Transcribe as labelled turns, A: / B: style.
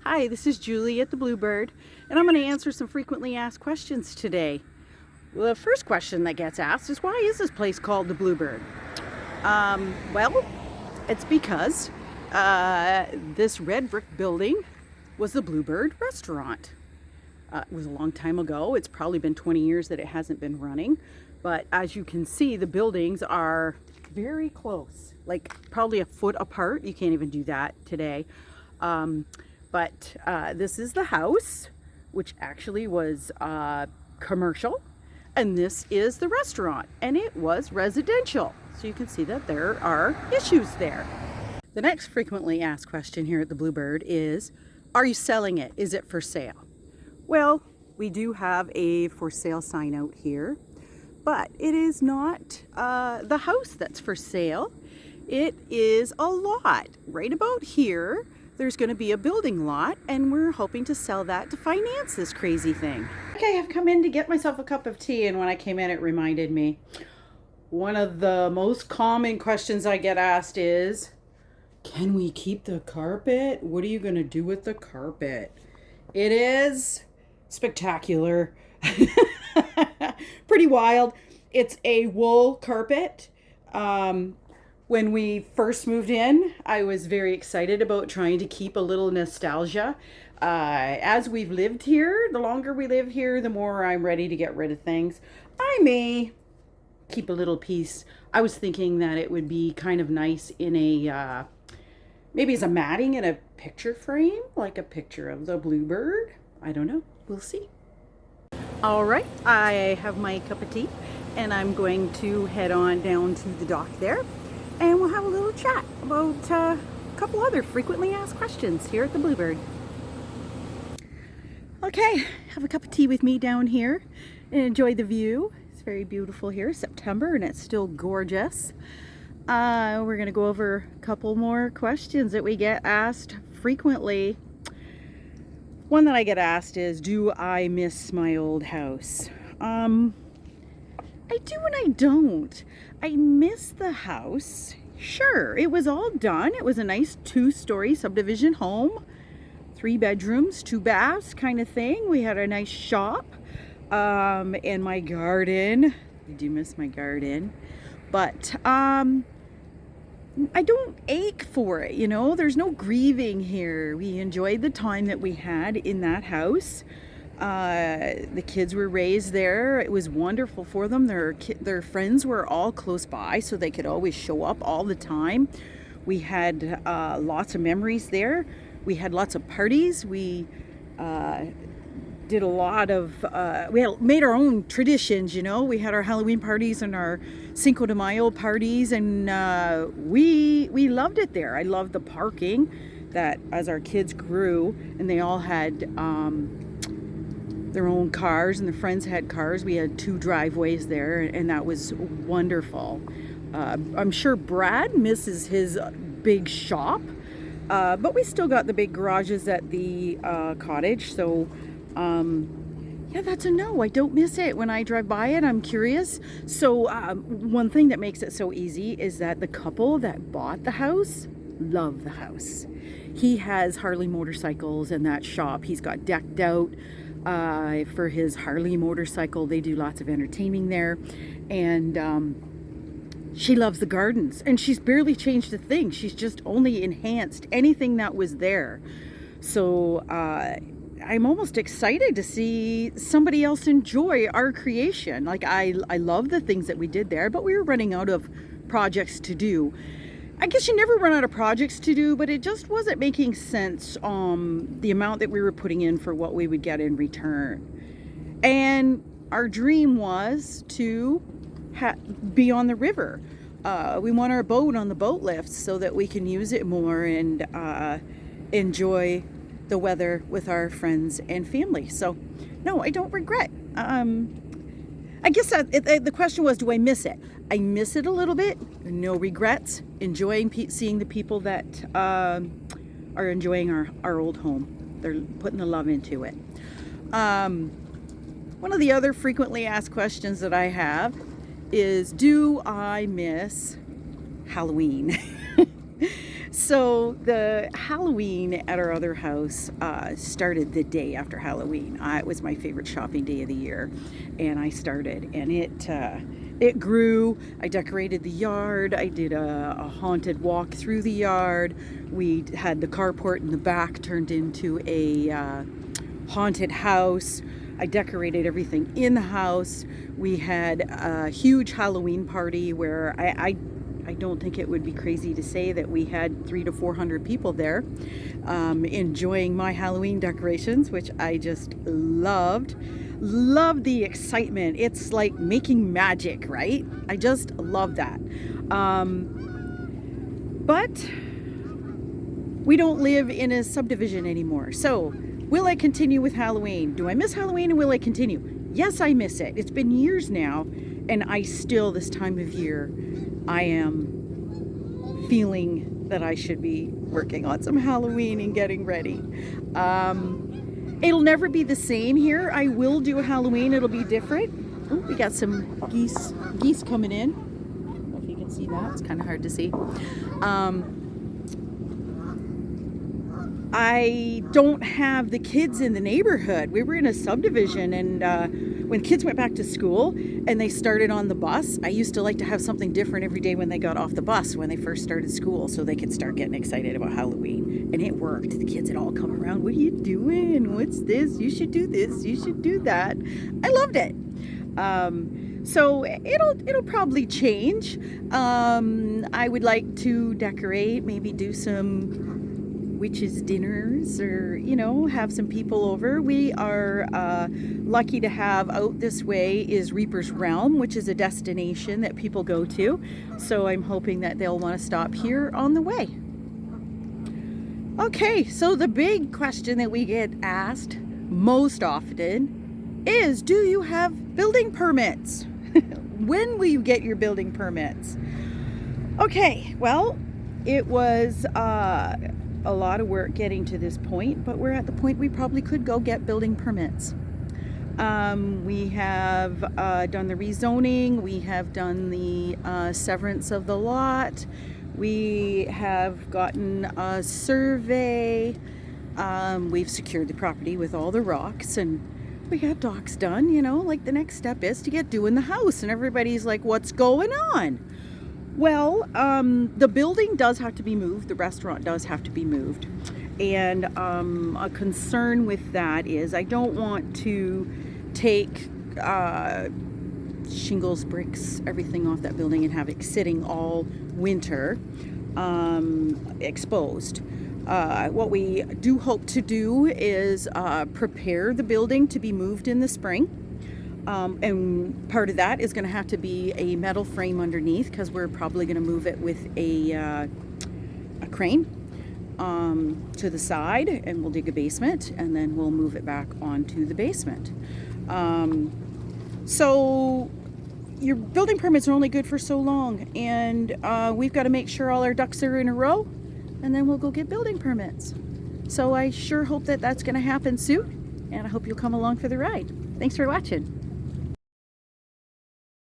A: Hi, this is Julie at the Bluebird, and I'm going to answer some frequently asked questions today. Well, the first question that gets asked is, why is this place called the Bluebird? Well, it's because this red brick building was the Bluebird restaurant. It was a long time ago. It's probably been 20 years that it hasn't been running, but as you can see, the buildings are very close, like probably a foot apart. You can't even do that today. But this is the house, which actually was commercial, and this is the restaurant, and it was residential. So you can see that there are issues there. The next frequently asked question here at the Bluebird is, are you selling it? Is it for sale? Well, we do have a for sale sign out here, but it is not the house that's for sale. It is a lot right about here. There's going to be a building lot, and we're hoping to sell that to finance this crazy thing. Okay, I've come in to get myself a cup of tea, and when I came in, it reminded me. One of the most common questions I get asked is, can we keep the carpet? What are you going to do with the carpet? It is spectacular. Pretty wild. It's a wool carpet. When we first moved in, I was very excited about trying to keep a little nostalgia. As we've lived here, the longer we live here, the more I'm ready to get rid of things. I may keep a little piece. I was thinking that it would be kind of nice in a, maybe as a matting in a picture frame, like a picture of the Bluebird. I don't know. We'll see. All right, I have my cup of tea, and I'm going to head on down to the dock there, and we'll have a little chat about a couple other frequently asked questions here at the Bluebird. Okay, have a cup of tea with me down here and enjoy the view. It's very beautiful here, September, and it's still gorgeous. We're going to go over a couple more questions that we get asked frequently. One that I get asked is, do I miss my old house? I do and I don't. I miss the house. Sure, it was all done. It was a nice 2-story subdivision home. 3 bedrooms, 2 baths kind of thing. We had a nice shop and my garden. I do miss my garden. But I don't ache for it, you know. There's no grieving here. We enjoyed the time that we had in that house. The kids were raised there. It was wonderful for them. Their friends were all close by, so they could always show up all the time. We had lots of memories there. We had lots of parties. We did a lot of, we made our own traditions, you know. We had our Halloween parties and our Cinco de Mayo parties, and we loved it there. I loved the parking, that as our kids grew and they all had their own cars, and the friends had cars. We had 2 driveways there, and that was wonderful. I'm sure Brad misses his big shop, but we still got the big garages at the cottage. So yeah, that's a no. I don't miss it. When I drive by it, I'm curious. So one thing that makes it so easy is that the couple that bought the house love the house. He has Harley motorcycles in that shop. He's got decked out for his Harley motorcycle. They do lots of entertaining there, and she loves the gardens, and she's barely changed a thing. She's just only enhanced anything that was there. So I'm almost excited to see somebody else enjoy our creation. Like, I love the things that we did there, but we were running out of projects to do. I guess you never run out of projects to do, but it just wasn't making sense, the amount that we were putting in for what we would get in return. And our dream was to be on the river. We want our boat on the boat lifts so that we can use it more and enjoy the weather with our friends and family. So no, I don't regret. I guess the question was, do I miss it? I miss it a little bit. No regrets. Enjoying seeing the people that are enjoying our old home. They're putting the love into it. One of the other frequently asked questions that I have is, do I miss Halloween? So the Halloween at our other house started the day after Halloween. It was my favorite shopping day of the year, and I started, and it grew. I decorated the yard. I did a haunted walk through the yard. We had the carport in the back turned into a haunted house. I decorated everything in the house. We had a huge Halloween party where I don't think it would be crazy to say that we had 300 to 400 people there enjoying my Halloween decorations, which I just loved. Love the excitement. It's like making magic, right? I just love that. But we don't live in a subdivision anymore. So will I continue with Halloween? Do I miss Halloween, and will I continue? Yes, I miss it. It's been years now, and I still, this time of year, I am feeling that I should be working on some Halloween and getting ready. It'll never be the same here. I will do a Halloween. It'll be different. Oh, we got some geese coming in. I don't know if you can see that. It's kind of hard to see. I don't have the kids in the neighborhood. We were in a subdivision, and when kids went back to school and they started on the bus, I used to like to have something different every day when they got off the bus when they first started school, so they could start getting excited about Halloween. And it worked. The kids had all come around. What are you doing? What's this? You should do this. You should do that. I loved it. So it'll probably change. I would like to decorate, maybe do some witches dinners, or have some people over. We are lucky to have out this way is Reaper's Realm, which is a destination that people go to, so I'm hoping that they'll want to stop here on the way. Okay, so the big question that we get asked most often is, do you have building permits? When will you get your building permits? Okay, well, it was a lot of work getting to this point, but we're at the point we probably could go get building permits. We have done the rezoning. We have done the severance of the lot. We have gotten a survey. We've secured the property with all the rocks, and we got docs done. Like the next step is to get doing the house, and everybody's like, what's going on? Well, the building does have to be moved. The restaurant does have to be moved. And a concern with that is I don't want to take shingles, bricks, everything off that building and have it sitting all winter exposed. What we do hope to do is prepare the building to be moved in the spring. And part of that is going to have to be a metal frame underneath, because we're probably going to move it with a crane to the side, and we'll dig a basement, and then we'll move it back onto the basement. So your building permits are only good for so long, and we've got to make sure all our ducks are in a row, and then we'll go get building permits. So I sure hope that that's going to happen soon, and I hope you'll come along for the ride. Thanks for watching.